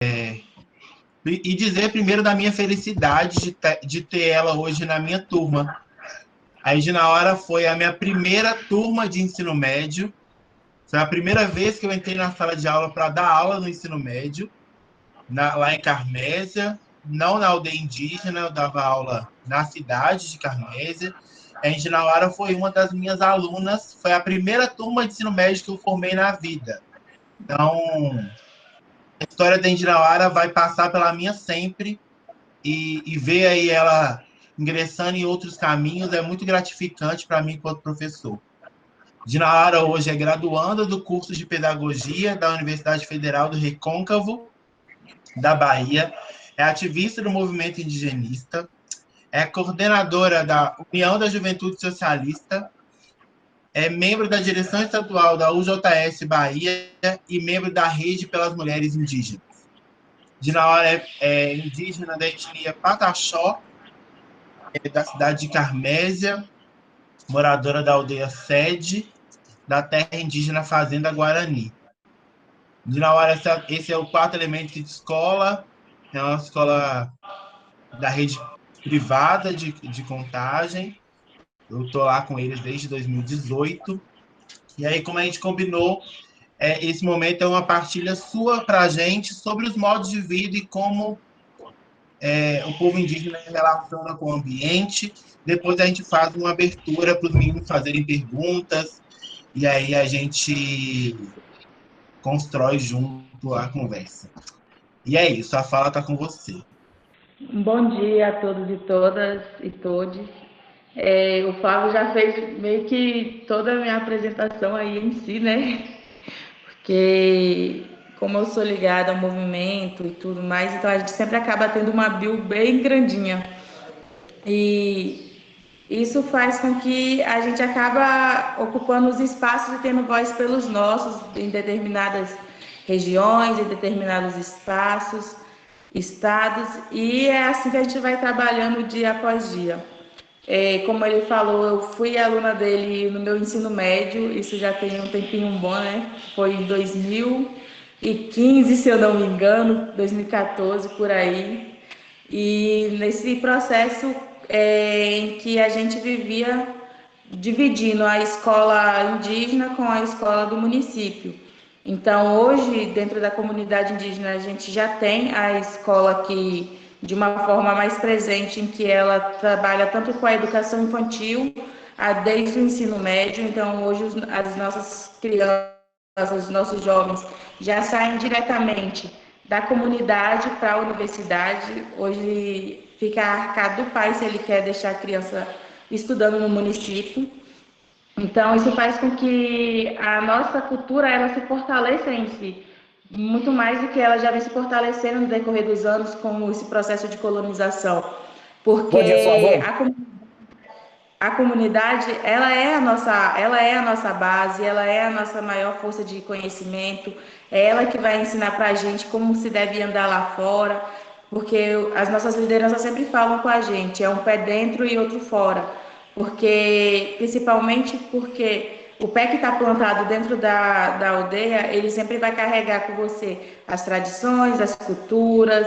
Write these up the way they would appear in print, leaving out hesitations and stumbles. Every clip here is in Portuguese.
E dizer primeiro da minha felicidade de ter ela hoje na minha turma. A Edinaura foi a minha primeira turma de ensino médio. Foi a primeira vez que eu entrei na sala de aula para dar aula no ensino médio, lá em Carmésia, não na aldeia indígena, eu dava aula na cidade de Carmésia. A Edinaura foi uma das minhas alunas, foi a primeira turma de ensino médio que eu formei na vida. Então, a história da Edinaura vai passar pela minha sempre, e ver aí ela ingressando em outros caminhos é muito gratificante para mim enquanto professor. Dinara hoje é graduanda do curso de Pedagogia da Universidade Federal do Recôncavo, da Bahia, é ativista do movimento indigenista, é coordenadora da União da Juventude Socialista, é membro da direção estadual da UJS Bahia e membro da Rede pelas Mulheres Indígenas. Dinara é indígena da etnia Pataxó, da cidade de Carmésia, moradora da aldeia Sede, da terra indígena Fazenda Guarani. Dinauara, esse é o quarto elemento de escola, é uma escola da rede privada de Contagem. Eu estou lá com eles desde 2018. E aí, como a gente combinou, esse momento é uma partilha sua para a gente sobre os modos de vida e como o povo indígena se relaciona com o ambiente. Depois a gente faz uma abertura para os meninos fazerem perguntas, e aí a gente constrói junto a conversa. E é isso, a fala está com você. Bom dia a todos e todas e todes. O Flávio já fez meio que toda a minha apresentação aí em si, né? Porque como eu sou ligada ao movimento e tudo mais, então a gente sempre acaba tendo uma bio bem grandinha. E isso faz com que a gente acaba ocupando os espaços e tendo voz pelos nossos em determinadas regiões, em determinados espaços, estados, e é assim que a gente vai trabalhando dia após dia. Como ele falou, eu fui aluna dele no meu ensino médio, isso já tem um tempinho bom, né? Foi em 2015, se eu não me engano, 2014, por aí. E nesse processo em que a gente vivia dividindo a escola indígena com a escola do município. Então, hoje, dentro da comunidade indígena, a gente já tem a escola que, de uma forma mais presente, em que ela trabalha tanto com a educação infantil, desde o ensino médio. Então, hoje, as nossas crianças, os nossos jovens, já saem diretamente da comunidade para a universidade. Hoje, fica a arcado do pai se ele quer deixar a criança estudando no município. Então, isso faz com que a nossa cultura ela se fortaleça em si, muito mais do que ela já vem se fortalecendo no decorrer dos anos com esse processo de colonização, Bom dia, porque Flávio. a comunidade ela é a nossa base, ela é a nossa maior força de conhecimento, é ela que vai ensinar para a gente como se deve andar lá fora, porque as nossas lideranças sempre falam com a gente, é um pé dentro e outro fora, porque principalmente porque o pé que está plantado dentro da aldeia, ele sempre vai carregar com você as tradições, as culturas,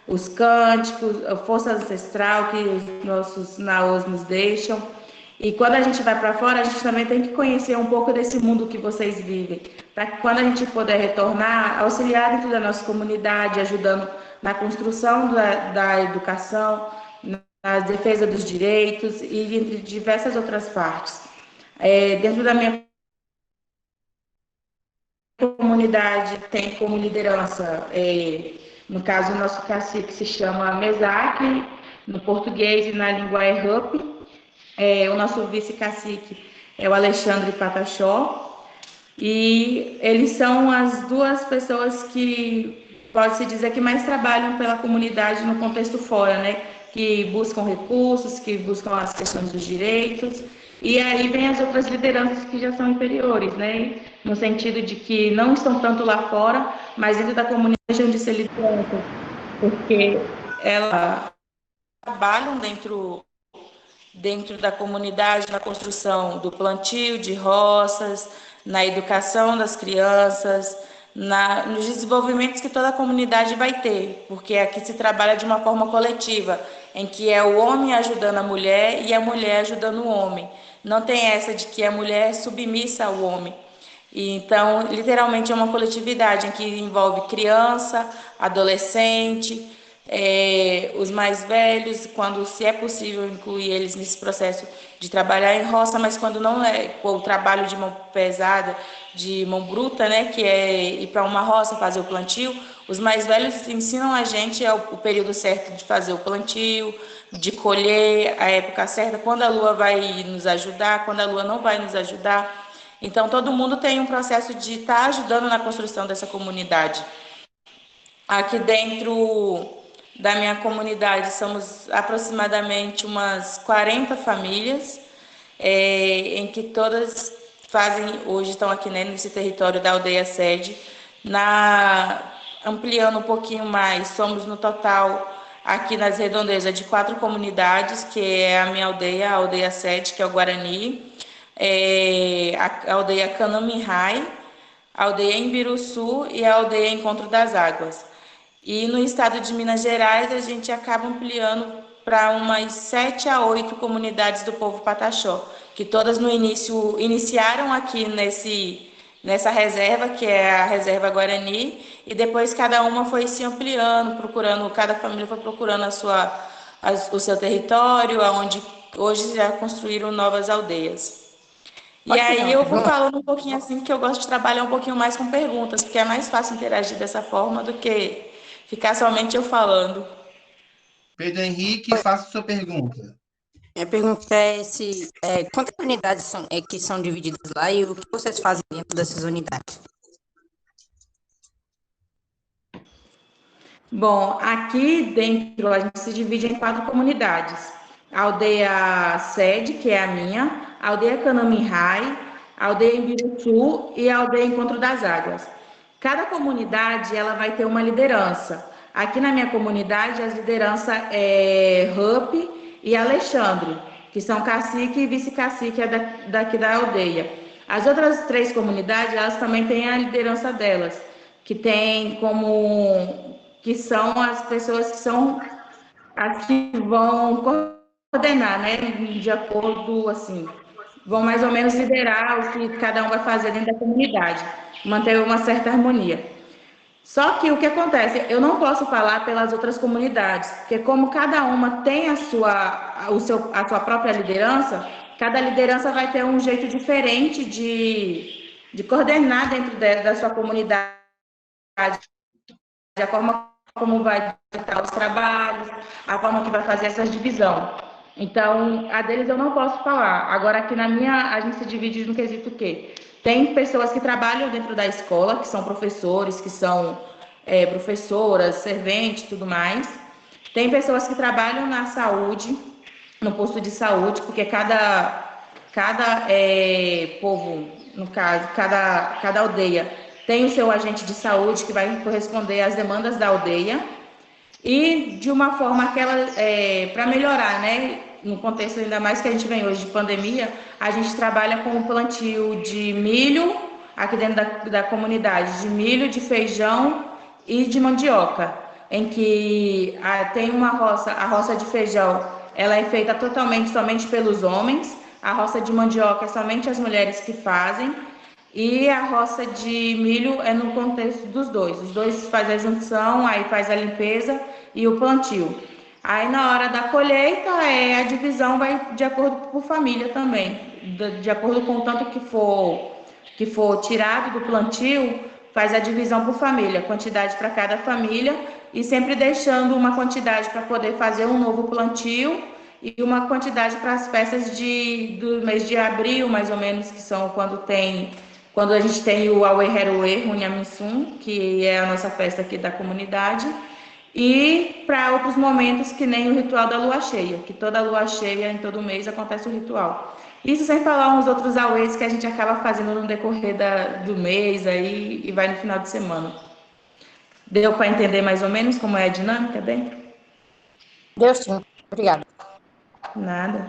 os cânticos, a força ancestral que os nossos naôs nos deixam. E quando a gente vai para fora, a gente também tem que conhecer um pouco desse mundo que vocês vivem, para que quando a gente puder retornar, auxiliar dentro da nossa comunidade, ajudando na construção da educação, na defesa dos direitos e entre diversas outras partes. Dentro da minha comunidade tem como liderança, no caso o nosso cacique se chama Mesaque, no português e na língua é Rup. O nosso vice-cacique é o Alexandre Pataxó, e eles são as duas pessoas que pode-se dizer que mais trabalham pela comunidade no contexto fora, né? Que buscam recursos, que buscam as questões dos direitos, e aí vem as outras lideranças que já são inferiores, né? No sentido de que não estão tanto lá fora, mas dentro da comunidade onde se liderança, porque elas trabalham dentro da comunidade, na construção do plantio de roças, na educação das crianças, nos desenvolvimentos que toda a comunidade vai ter, porque aqui se trabalha de uma forma coletiva, em que é o homem ajudando a mulher e a mulher ajudando o homem. Não tem essa de que a mulher é submissa ao homem. E, então, literalmente é uma coletividade em que envolve criança, adolescente, os mais velhos, quando se é possível incluir eles nesse processo de trabalhar em roça, mas quando não é o trabalho de mão pesada, de mão bruta, né, que é ir para uma roça fazer o plantio, os mais velhos ensinam a gente o período certo de fazer o plantio, de colher, a época certa, quando a lua vai nos ajudar, quando a lua não vai nos ajudar. Então, todo mundo tem um processo de estar ajudando na construção dessa comunidade. Aqui dentro da minha comunidade, somos aproximadamente umas 40 famílias, em que todas fazem, hoje estão aqui, né, nesse território da aldeia sede. Ampliando um pouquinho mais, somos no total, aqui nas redondezas, de 4 comunidades, que é a minha aldeia, a aldeia sede, que é o Guarani, a aldeia Canamihai, a aldeia Embiruçu e a aldeia Encontro das Águas. E no estado de Minas Gerais, a gente acaba ampliando para umas 7 a 8 comunidades do povo Pataxó, que todas no início iniciaram aqui nessa reserva, que é a Reserva Guarani, e depois cada uma foi se ampliando, cada família foi procurando o seu território, onde hoje já construíram novas aldeias. E Pode fazer aí uma eu vou pergunta? falando um pouquinho assim, que eu gosto de trabalhar um pouquinho mais com perguntas, porque é mais fácil interagir dessa forma do que ficar somente eu falando. Pedro Henrique, faça sua pergunta. Minha pergunta é quantas unidades que são divididas lá e o que vocês fazem dentro dessas unidades? Bom, aqui dentro a gente se divide em 4 comunidades. A aldeia sede, que é a minha, a aldeia Canamihai, a aldeia Embiruçu e a aldeia Encontro das Águas. Cada comunidade ela vai ter uma liderança. Aqui na minha comunidade, as lideranças é Rup e Alexandre, que são cacique e vice-cacique daqui da aldeia. As outras 3 comunidades, elas também têm a liderança delas, que tem como que são as pessoas que são as que vão coordenar, né, de acordo, assim, vão mais ou menos liderar o que cada um vai fazer dentro da comunidade, manter uma certa harmonia. Só que o que acontece, eu não posso falar pelas outras comunidades, porque como cada uma tem a sua própria liderança, cada liderança vai ter um jeito diferente de coordenar dentro da sua comunidade, a forma como vai digitar os trabalhos, a forma que vai fazer essa divisão. Então, a deles eu não posso falar. Agora, aqui na minha, a gente se divide no quesito que tem pessoas que trabalham dentro da escola, que são professores, que são professoras, serventes, tudo mais. Tem pessoas que trabalham na saúde, no posto de saúde, porque cada povo, no caso, cada aldeia tem o seu agente de saúde que vai corresponder às demandas da aldeia e de uma forma para melhorar, né? No contexto ainda mais que a gente vem hoje de pandemia, a gente trabalha com o plantio de milho aqui dentro da comunidade, de milho, de feijão e de mandioca, em que tem uma roça, a roça de feijão, ela é feita totalmente somente pelos homens, a roça de mandioca é somente as mulheres que fazem, e a roça de milho é no contexto dos dois. Os dois fazem a junção, aí faz a limpeza e o plantio. Aí na hora da colheita, a divisão vai de acordo por família também. De acordo com o tanto que for tirado do plantio, faz a divisão por família, quantidade para cada família, e sempre deixando uma quantidade para poder fazer um novo plantio e uma quantidade para as festas do mês de abril, mais ou menos, que são quando a gente tem o Aue Heruê, Runhamisum, que é a nossa festa aqui da comunidade, e para outros momentos que nem o ritual da lua cheia, que toda lua cheia, em todo mês, acontece o ritual. Isso sem falar uns outros auês que a gente acaba fazendo no decorrer do mês aí e vai no final de semana. Deu para entender mais ou menos como é a dinâmica, bem? Deus, sim. Obrigada. Nada.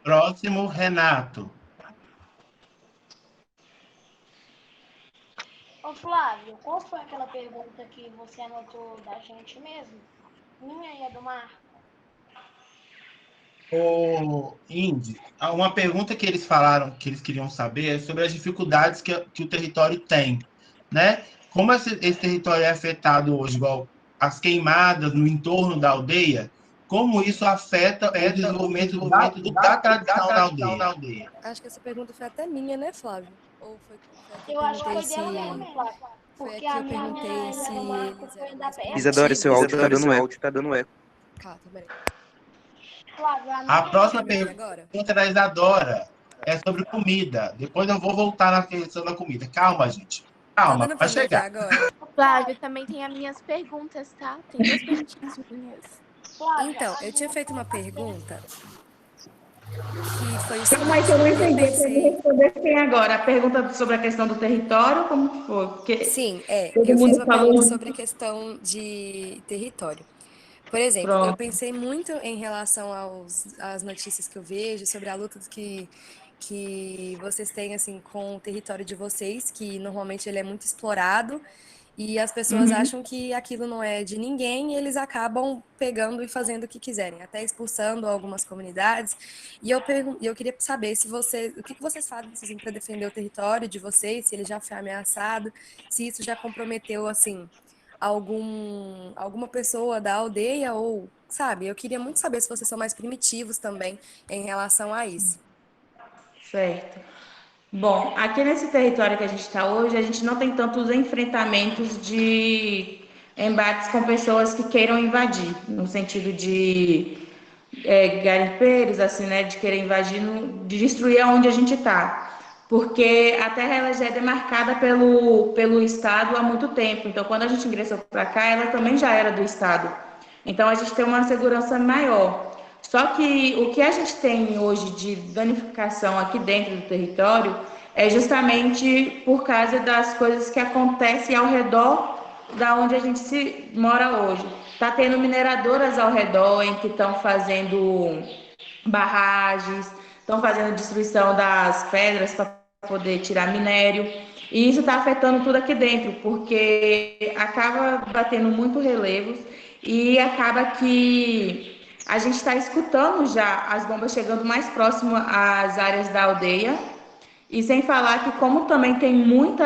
Próximo, Renato. Flávio, qual foi aquela pergunta que você anotou da gente mesmo? Minha e a do Mar? Indy, uma pergunta que eles falaram que eles queriam saber é sobre as dificuldades que o território tem, né? Como esse território é afetado hoje, igual as queimadas no entorno da aldeia, como isso afeta o desenvolvimento da tradição da aldeia? Acho que essa pergunta foi até minha, né, Flávio? Ou foi a que eu Eu acho que perguntei foi dela mesmo, Flávio. Foi a Porque que a eu perguntei minha se do Mar eles foi eram da mais Isadora, seu áudio tá primitivos. dando eco. Calma, peraí. Flávio, a A minha próxima Tá me ouvindo pergunta agora? da Isadora é sobre comida. Depois eu vou voltar na questão da comida. Calma, gente. Tá Calma, dando vai pra me ouvir chegar. agora? Flávio, também tem as minhas perguntas, tá? Tem 2 perguntinhas minhas. Flávia, Então, a eu tinha minha feito uma foi pergunta que foi o Calma aí que eu não seguinte, eu entendi. Você me pensei... responder quem agora? A pergunta sobre a questão do território, como que foi? Porque Sim, todo eu fiz mundo uma falou pergunta junto. sobre questão de território. Por exemplo, eu Pronto. pensei muito em relação às notícias que eu vejo sobre a luta que vocês têm assim com o território de vocês, que normalmente ele é muito explorado e as pessoas Uhum. acham que aquilo não é de ninguém e eles acabam pegando e fazendo o que quiserem, até expulsando algumas comunidades. E eu queria saber se o que vocês fazem assim, para defender o território de vocês, se ele já foi ameaçado, se isso já comprometeu assim alguma pessoa da aldeia ou, sabe? Eu queria muito saber se vocês são mais primitivos também em relação a isso. Certo. Bom, aqui nesse território que a gente está hoje, a gente não tem tantos enfrentamentos de embates com pessoas que queiram invadir, no sentido de garimpeiros, assim, né, de querer invadir, de destruir aonde a gente está. Porque a terra ela já é demarcada pelo Estado há muito tempo. Então, quando a gente ingressou para cá, ela também já era do Estado. Então, a gente tem uma segurança maior. Só que o que a gente tem hoje de danificação aqui dentro do território é justamente por causa das coisas que acontecem ao redor da onde a gente se mora hoje. Está tendo mineradoras ao redor em que estão fazendo barragens, estão fazendo destruição das pedras para poder tirar minério. E isso está afetando tudo aqui dentro, porque acaba batendo muito relevos e acaba que a gente está escutando já as bombas chegando mais próximo às áreas da aldeia. E sem falar que como também tem muito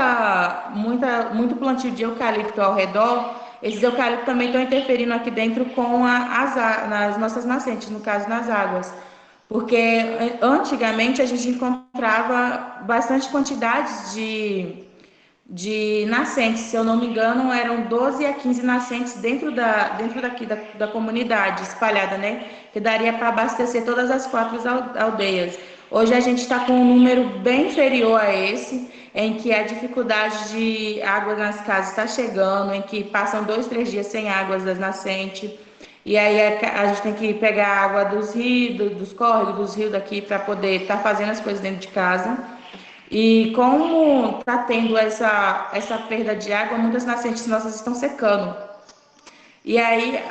plantio de eucalipto ao redor, esses eucaliptos também estão interferindo aqui dentro com nas nossas nascentes, no caso nas águas. Porque antigamente a gente encontrava bastante quantidade de nascentes, se eu não me engano, eram 12 a 15 nascentes dentro daqui da comunidade espalhada, né? Que daria para abastecer todas as 4 aldeias. Hoje a gente está com um número bem inferior a esse, em que a dificuldade de água nas casas está chegando, em que passam 2, 3 dias sem águas das nascentes. E aí a gente tem que pegar a água dos rios, dos córregos, dos rios daqui para poder estar fazendo as coisas dentro de casa. E como está tendo essa perda de água, muitas nascentes nossas estão secando. E aí,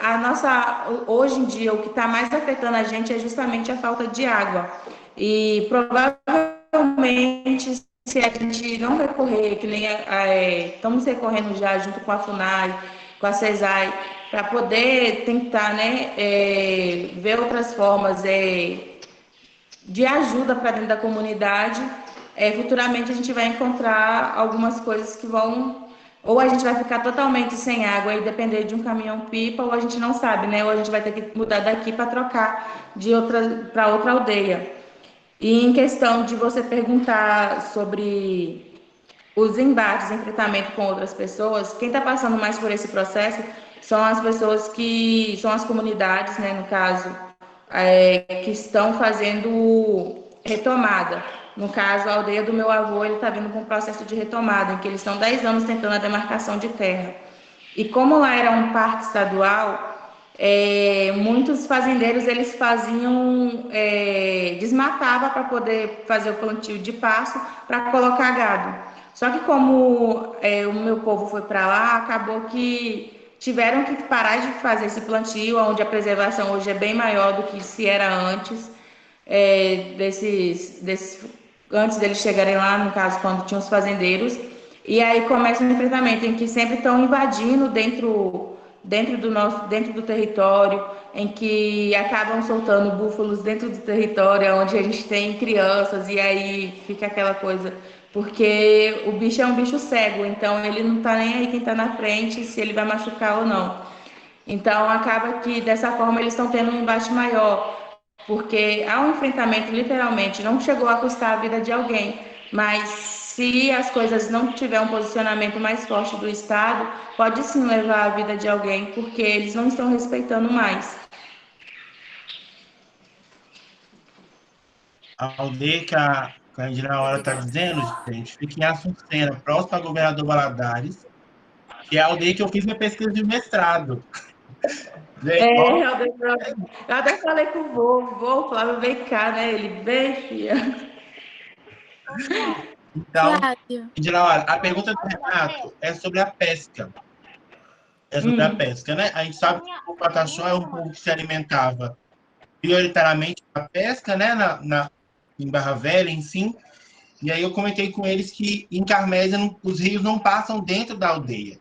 hoje em dia, o que está mais afetando a gente é justamente a falta de água. E provavelmente, se a gente não recorrer, que nem estamos recorrendo já junto com a FUNAI, com a CESAI, para poder tentar, né, ver outras formas de ajuda para dentro da comunidade, futuramente a gente vai encontrar algumas coisas que vão, ou a gente vai ficar totalmente sem água e depender de um caminhão-pipa, ou a gente não sabe, né? Ou a gente vai ter que mudar daqui para trocar para outra aldeia. E em questão de você perguntar sobre os embates, enfrentamento com outras pessoas, quem está passando mais por esse processo são as pessoas que são as comunidades, né, no caso, que estão fazendo retomada. No caso, a aldeia do meu avô, ele está vindo com um processo de retomada, em que eles estão 10 anos tentando a demarcação de terra. E como lá era um parque estadual, muitos fazendeiros, eles desmatava para poder fazer o plantio de pasto para colocar gado. Só que como o meu povo foi para lá, acabou que tiveram que parar de fazer esse plantio, onde a preservação hoje é bem maior do que se era antes, antes deles chegarem lá, no caso, quando tinham os fazendeiros. E aí começa um enfrentamento em que sempre estão invadindo dentro do território, em que acabam soltando búfalos dentro do território, onde a gente tem crianças, e aí fica aquela coisa, porque o bicho é um bicho cego, então ele não tá nem aí quem tá na frente, se ele vai machucar ou não. Então acaba que dessa forma eles estão tendo um embate maior, porque há um enfrentamento, literalmente, não chegou a custar a vida de alguém, mas se as coisas não tiver um posicionamento mais forte do Estado, pode sim levar a vida de alguém, porque eles não estão respeitando mais. A aldeia que a Indira Hora está Obrigada. dizendo, gente, fica em Assuncena, próximo ao governador Valadares, que é a aldeia que eu fiz minha pesquisa de mestrado. Gente, ó, Eu até falei com o Flávio, vem cá, né? Ele, vem, filha. Ô, Flávio, então, Flávio, Indira Hora, a não pergunta do fala da Renato pesca. é sobre a pesca. É sobre a Hum, pesca, né? A gente Na sabe que minha, o na minha Pataxó é um povo turma, que se alimentava prioritariamente da pesca, né? Em Barra Velha, enfim. E aí eu comentei com eles que em Carmésia os rios não passam dentro da aldeia.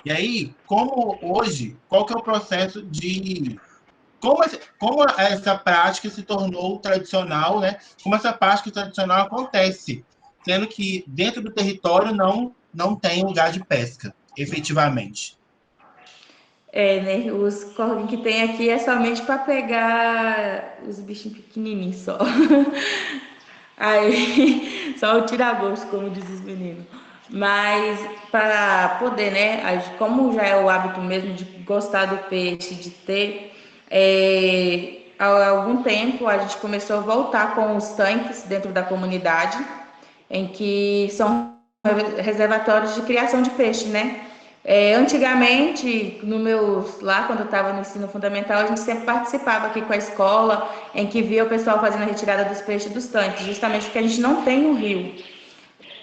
E aí, como hoje, qual que é o processo de como essa prática se tornou tradicional, né? Como essa prática tradicional acontece, sendo que dentro do território não tem lugar de pesca, efetivamente. né? Os corvinhos que tem aqui é somente para pegar os bichinhos pequenininhos só. Aí, só o tira-gosto, como diz os meninos. Mas para poder, né? Como já é o hábito mesmo de gostar do peixe, de ter, há algum tempo a gente começou a voltar com os tanques dentro da comunidade, em que são reservatórios de criação de peixe, né? Antigamente, lá quando eu estava no ensino fundamental, a gente sempre participava aqui com a escola, em que via o pessoal fazendo a retirada dos peixes dos tanques, justamente porque a gente não tem um rio.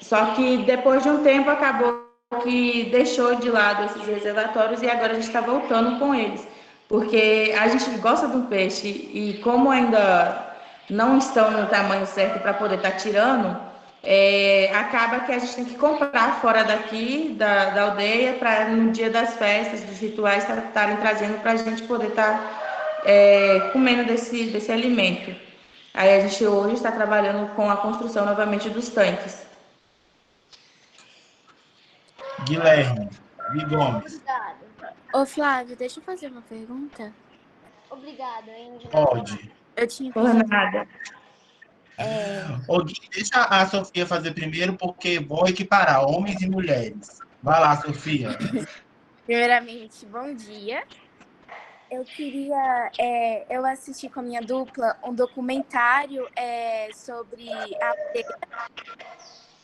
Só que depois de um tempo acabou que deixou de lado esses reservatórios e agora a gente está voltando com eles, porque a gente gosta do peixe e como ainda não estão no tamanho certo para poder estar tirando, acaba que a gente tem que comprar fora daqui da aldeia para no dia das festas, dos rituais, estarem trazendo para a gente poder estar comendo desse alimento. Aí a gente hoje está trabalhando com a construção novamente dos tanques. Guilherme, Gui Gomes, obrigado. ô Flávio, deixa eu fazer uma pergunta. Obrigado, Indy na hora. pode. Eu tinha Por pedido. nada. Ô, Gui, deixa a Sofia fazer primeiro, porque vou equiparar homens e mulheres. Vai lá, Sofia. Primeiramente, bom dia. Eu queria. Eu assisti com a minha dupla um documentário sobre a.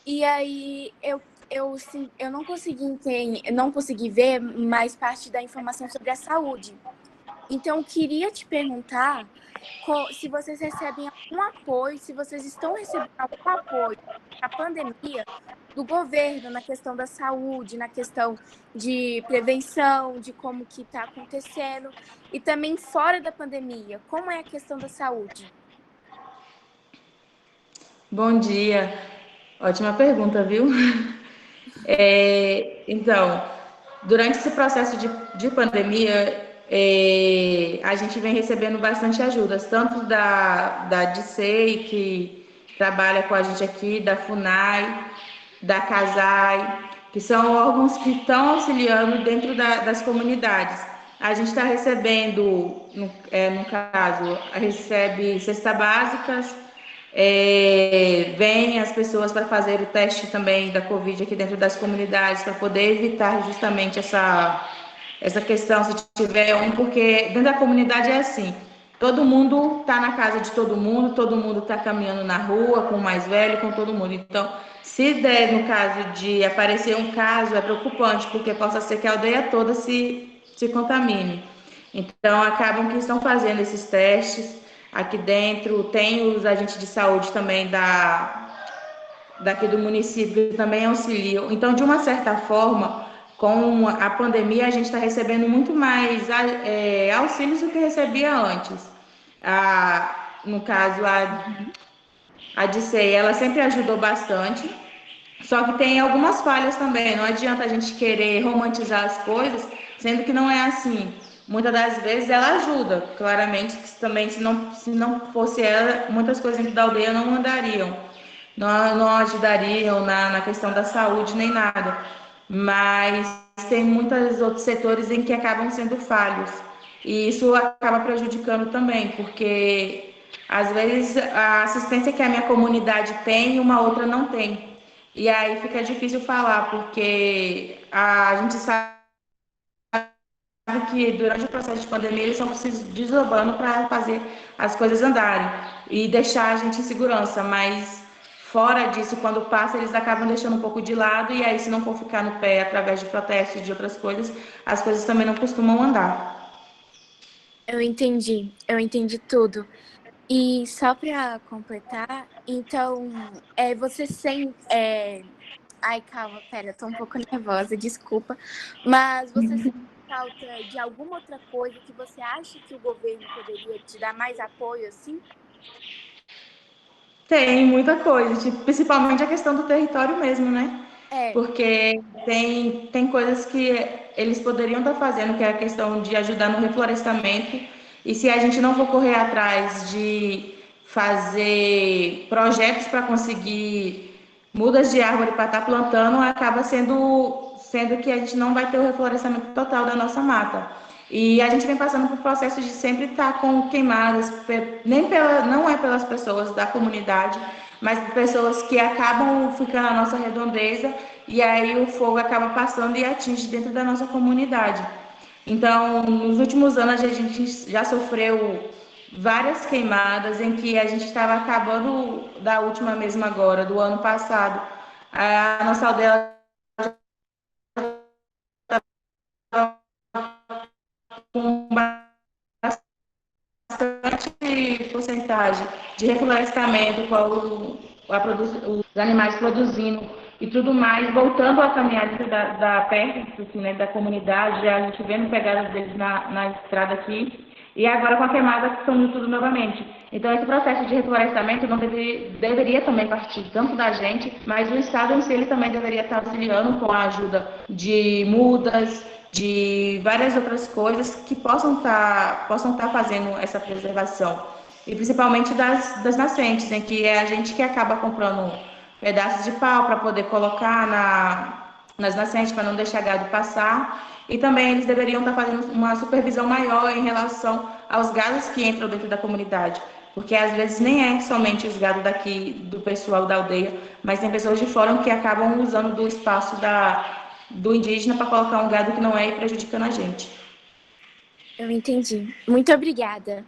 E aí eu não consegui não consegui ver mais parte da informação sobre a saúde. Então, eu queria te perguntar se vocês recebem algum apoio, se vocês estão recebendo algum apoio na pandemia do governo na questão da saúde, na questão de prevenção, de como que está acontecendo, e também fora da pandemia, como é a questão da saúde? Bom dia. Ótima pergunta, viu? Então, durante esse processo de pandemia, a gente vem recebendo bastante ajudas, tanto da DICEI, que trabalha com a gente aqui, da FUNAI, da CASAI, que são órgãos que estão auxiliando dentro das comunidades. A gente está recebendo, no caso, recebe cesta básicas, vêm as pessoas para fazer o teste também da Covid aqui dentro das comunidades, para poder evitar justamente essa questão, se tiver um, porque dentro da comunidade é assim, todo mundo está na casa de todo mundo está caminhando na rua, com o mais velho, com todo mundo. Então, se der, no caso de aparecer um caso, é preocupante, porque possa ser que a aldeia toda se contamine. Então, acabam que estão fazendo esses testes. Aqui dentro tem os agentes de saúde também daqui do município que também auxiliam. Então, de uma certa forma, com a pandemia, a gente está recebendo muito mais auxílios do que recebia antes. No caso, a DICEI, ela sempre ajudou bastante. Só que tem algumas falhas também, não adianta a gente querer romantizar as coisas, sendo que não é assim. Muitas das vezes ela ajuda, claramente, que também se não fosse ela, muitas coisas dentro da aldeia não andariam, não ajudariam na questão da saúde nem nada. Mas tem muitos outros setores em que acabam sendo falhos. E isso acaba prejudicando também, porque às vezes a assistência que a minha comunidade tem, uma outra não tem. E aí fica difícil falar, porque a gente sabe que durante o processo de pandemia eles estão se desdobrando para fazer as coisas andarem e deixar a gente em segurança, mas fora disso, quando passa, eles acabam deixando um pouco de lado, e aí, se não for ficar no pé através de protestos e de outras coisas, as coisas também não costumam andar. Eu entendi tudo. E só para completar, então, você sente. Ai, calma, pera, eu tô um pouco nervosa, desculpa. Mas você sente falta de alguma outra coisa que você acha que o governo poderia te dar mais apoio, assim? Tem muita coisa, tipo, principalmente a questão do território mesmo, né? É, Porque tem coisas que eles poderiam estar fazendo, que é a questão de ajudar no reflorestamento, e se a gente não for correr atrás de fazer projetos para conseguir mudas de árvore para estar plantando, acaba sendo que a gente não vai ter o reflorestamento total da nossa mata. E a gente vem passando por processo de sempre estar com queimadas, não é pelas pessoas da comunidade, mas por pessoas que acabam ficando na nossa redondeza, e aí o fogo acaba passando e atinge dentro da nossa comunidade. Então, nos últimos anos, a gente já sofreu várias queimadas em que a gente estava acabando, da última mesmo agora, do ano passado. A nossa aldeia com bastante porcentagem de reflorestamento, os animais produzindo e tudo mais, voltando a caminhar dentro perto assim, né, da comunidade, a gente vendo pegadas deles na estrada aqui, e agora com a queimada sumiu tudo novamente. Então, esse processo de reflorestamento não deveria também partir tanto da gente, mas o Estado em si ele também deveria estar auxiliando com a ajuda de mudas, de várias outras coisas que possam estar fazendo essa preservação. E principalmente das nascentes, em que é a gente que acaba comprando pedaços de pau para poder colocar nas nascentes, para não deixar gado passar. E também eles deveriam estar fazendo uma supervisão maior em relação aos gados que entram dentro da comunidade. Porque às vezes nem é somente os gados daqui, do pessoal da aldeia, mas tem pessoas de fora que acabam usando do espaço do indígena para colocar um gado que não é e prejudicando a gente. eu entendi. Muito obrigada.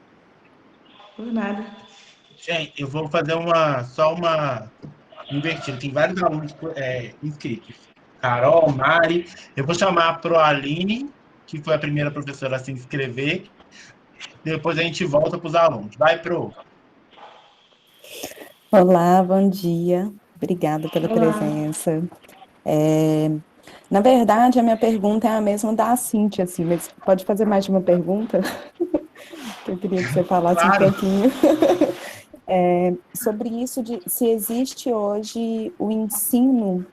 Por nada. Gente, eu vou fazer só uma invertida. Tem vários alunos inscritos. Carol, Mari. Eu vou chamar a Proaline, que foi a primeira professora a se inscrever. Depois a gente volta para os alunos. Vai, Pro. Olá, bom dia. Obrigada pela Olá. presença. Na verdade, a minha pergunta é a mesma da Cíntia, assim, mas pode fazer mais de uma pergunta? Que eu queria que você falasse um Claro. pouquinho sobre isso, de se existe hoje o ensino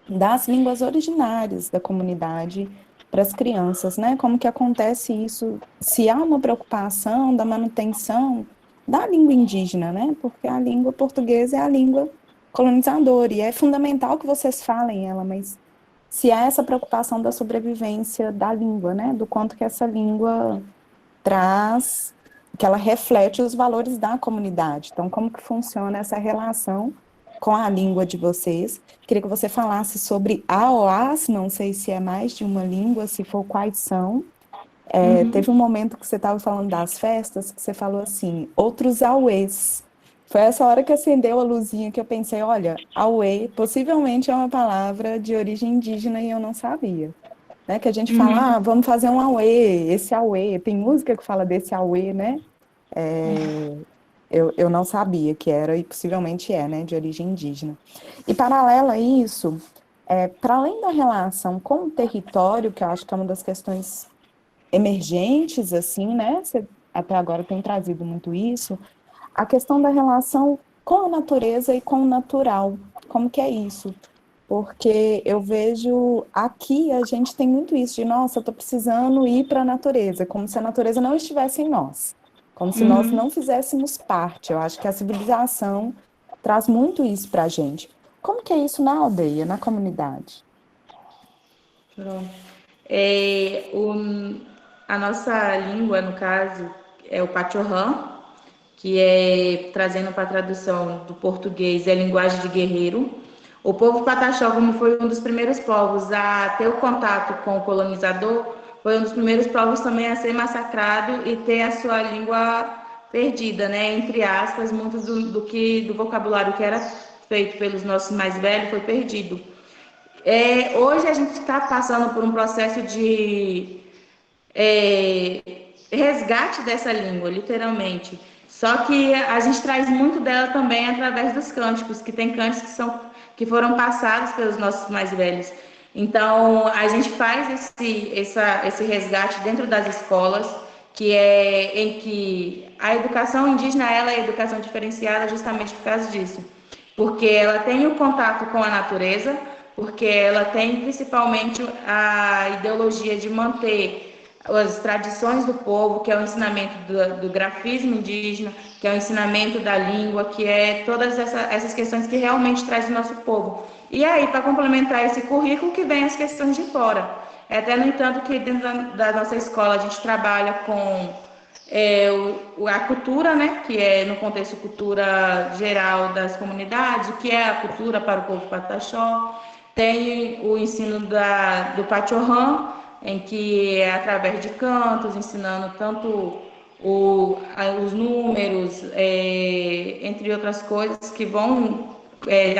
das línguas originárias da comunidade para as crianças, né? Como que acontece isso? Se há uma preocupação da manutenção da língua indígena, né? Porque a língua portuguesa é a língua colonizadora, e é fundamental que vocês falem ela, mas se há essa preocupação da sobrevivência da língua, né? Do quanto que essa língua traz, que ela reflete os valores da comunidade. Então, como que funciona essa relação com a língua de vocês? Queria que você falasse sobre AOAs, não sei se é mais de uma língua, se for quais são. Teve um momento que você estava falando das festas, que você falou assim, outros auês. Foi essa hora que acendeu a luzinha que eu pensei, olha, auê possivelmente é uma palavra de origem indígena e eu não sabia. Né? Que a gente fala, vamos fazer um auê, esse auê, tem música que fala desse auê, né? Eu não sabia que era, e possivelmente é, né, de origem indígena. E paralelo a isso, para além da relação com o território, que eu acho que é uma das questões emergentes, assim, né, você até agora tem trazido muito isso, a questão da relação com a natureza e com o natural, como que é isso? porque eu vejo aqui a gente tem muito isso de, nossa, eu tô precisando ir para a natureza, como se a natureza não estivesse em nós, como se nós não fizéssemos parte. Eu acho que a civilização traz muito isso para a gente. Como que é isso na aldeia, na comunidade? Pronto. A nossa língua, no caso, é o Pachorrã, que é, trazendo para a tradução do português, é linguagem de guerreiro. O povo Pataxó, como foi um dos primeiros povos a ter o contato com o colonizador, foi um dos primeiros povos também a ser massacrado e ter a sua língua perdida, né? Entre aspas, muito do vocabulário que era feito pelos nossos mais velhos foi perdido. Hoje a gente está passando por um processo de é, resgate dessa língua, literalmente. Só que a gente traz muito dela também através dos cânticos, que tem cânticos que foram passados pelos nossos mais velhos. Então, a gente faz esse resgate dentro das escolas, que é em que a educação indígena ela é educação diferenciada justamente por causa disso. Porque ela tem o contato com a natureza, porque ela tem principalmente a ideologia de manter as tradições do povo, que é o ensinamento do grafismo indígena, que é o ensinamento da língua, que é todas essas questões que realmente traz o nosso povo. E aí, para complementar esse currículo, que vem as questões de fora. Até, no entanto, que dentro da nossa escola a gente trabalha com a cultura, né, que é no contexto cultura geral das comunidades, o que é a cultura para o povo pataxó. Tem o ensino do Pachorrã, em que é através de cantos, ensinando tanto os números, entre outras coisas que vão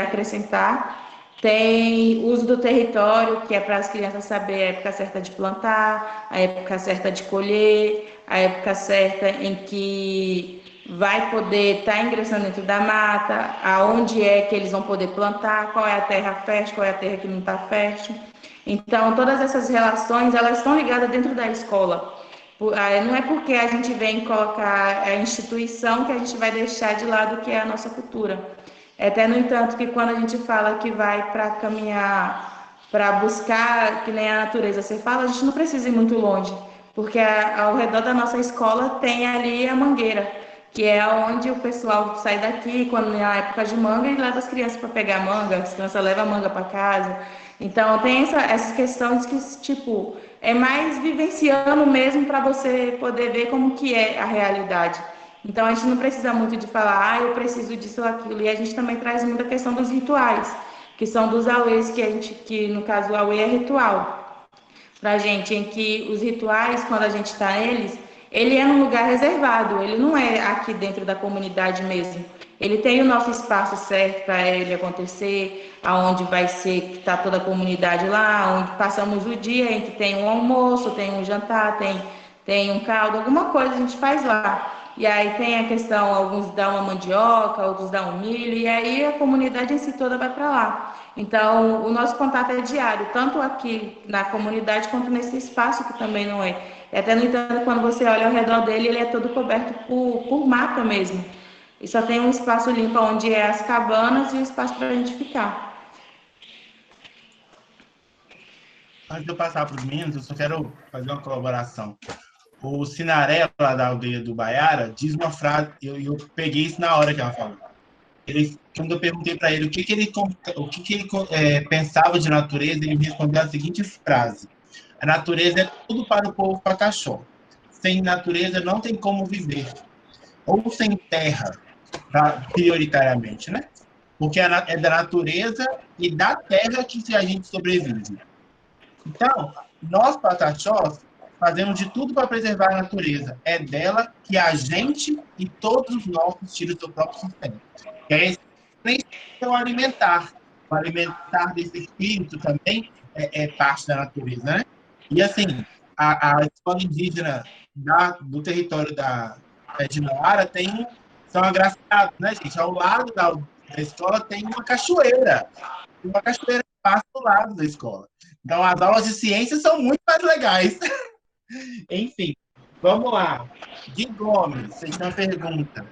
acrescentar. Tem o uso do território, que é para as crianças saber a época certa de plantar, a época certa de colher, a época certa em que vai poder estar ingressando dentro da mata, aonde é que eles vão poder plantar, qual é a terra fértil, qual é a terra que não está fértil. Então, todas essas relações, elas estão ligadas dentro da escola. Não é porque a gente vem colocar a instituição que a gente vai deixar de lado o que é a nossa cultura. Até, no entanto, que quando a gente fala que vai para caminhar, para buscar, que nem a natureza você fala, a gente não precisa ir muito longe, porque ao redor da nossa escola tem ali a mangueira, que é onde o pessoal sai daqui, quando é a época de manga, e leva as crianças para pegar manga, as crianças levam a manga para casa. Então, tem essas questões que, tipo, é mais vivenciando mesmo para você poder ver como que é a realidade. Então, a gente não precisa muito de falar, eu preciso disso ou aquilo. E a gente também traz muita questão dos rituais, que são dos auês, que no caso o auê é ritual para a gente, em que os rituais, quando a gente está neles, ele é num lugar reservado, ele não é aqui dentro da comunidade mesmo. Ele tem o nosso espaço certo para ele acontecer, aonde vai ser que está toda a comunidade lá, onde passamos o dia, em que tem um almoço, tem um jantar, tem um caldo, alguma coisa a gente faz lá. E aí tem a questão, alguns dão uma mandioca, outros dão um milho, e aí a comunidade em si toda vai para lá. Então, o nosso contato é diário, tanto aqui na comunidade quanto nesse espaço que também não é. E até, no entanto, quando você olha ao redor dele, ele é todo coberto por mata mesmo. E só tem um espaço limpo onde é as cabanas e o espaço para a gente ficar. Antes de eu passar para os meninos, eu só quero fazer uma colaboração. O Sinaré, lá da aldeia do Baiara, diz uma frase, eu peguei isso na hora que ela falou. Quando eu perguntei para ele o que ele pensava de natureza, ele me respondeu a seguinte frase: a natureza é tudo para o povo pataxó. Sem natureza não tem como viver. Ou sem terra, prioritariamente, né? Porque é da natureza e da terra que a gente sobrevive. Então, nós pataxós fazemos de tudo para preservar a natureza. É dela que a gente e todos os nossos tiram o seu próprio sustento. E aí, o alimentar. O alimentar desse espírito também é parte da natureza, né? E assim, a escola indígena do território de Mauara são agraciados, né, gente? Ao lado da escola tem uma cachoeira. Uma cachoeira que passa do lado da escola. Então, as aulas de ciências são muito mais legais. Enfim, vamos lá. Gui Gomes, vocês têm uma pergunta.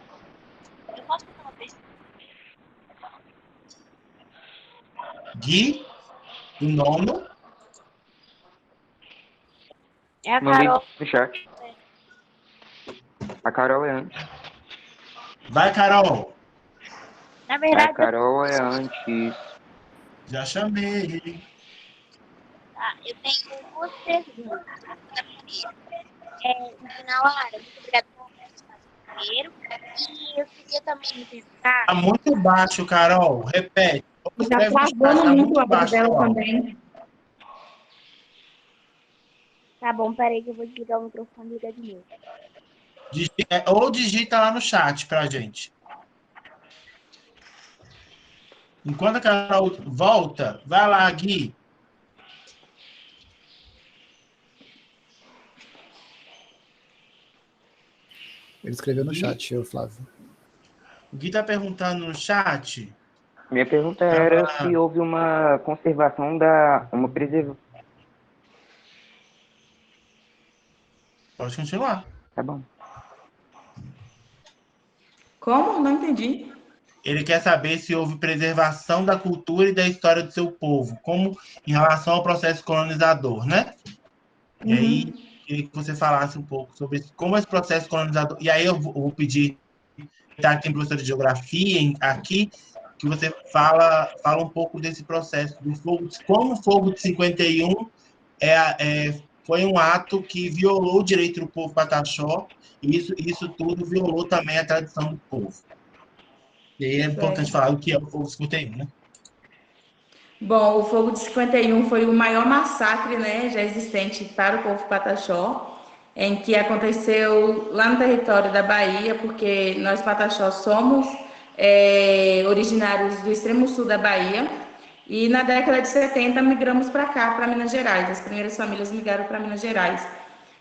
Eu posso fazer uma pergunta? Gui? O nono? É a Mandei Carol. no chat. A Carol é antes. Vai, Carol. Na A verdade, Carol é antes. Já chamei. eu tenho duas perguntas. A primeira Dona Lara, muito obrigada pelo espaço primeiro. E eu queria também perguntar. Tá muito baixo, Carol. Repete. Tá Escreve no chat, travando tá muito o muito áudio baixo, dela Carol. também. Tá bom, peraí que eu vou desligar o microfone e ligar de novo. Ou digita lá no chat pra gente. Enquanto a Carol volta, vai lá, Gui. Ele escreveu no chat, o Flávio. O Gui tá perguntando no chat. Minha pergunta era se houve uma conservação uma preservação. Pode continuar. Tá bom. Como? Não entendi. Ele quer saber se houve preservação da cultura e da história do seu povo, como em relação ao processo colonizador, né? E aí, queria que você falasse um pouco sobre como esse processo colonizador. E aí, eu vou pedir, tá, tem professor de geografia aqui, que você fala um pouco desse processo do fogo, como o Fogo de 51 foi um ato que violou o direito do povo pataxó, e isso tudo violou também a tradição do povo. E aí é importante falar o que é o Fogo de 51, né? Bom, o Fogo de 51 foi o maior massacre, né, já existente para o povo pataxó, em que aconteceu lá no território da Bahia, porque nós pataxó somos originários do extremo sul da Bahia, e na década de 70 migramos para cá, para Minas Gerais. As primeiras famílias migraram para Minas Gerais.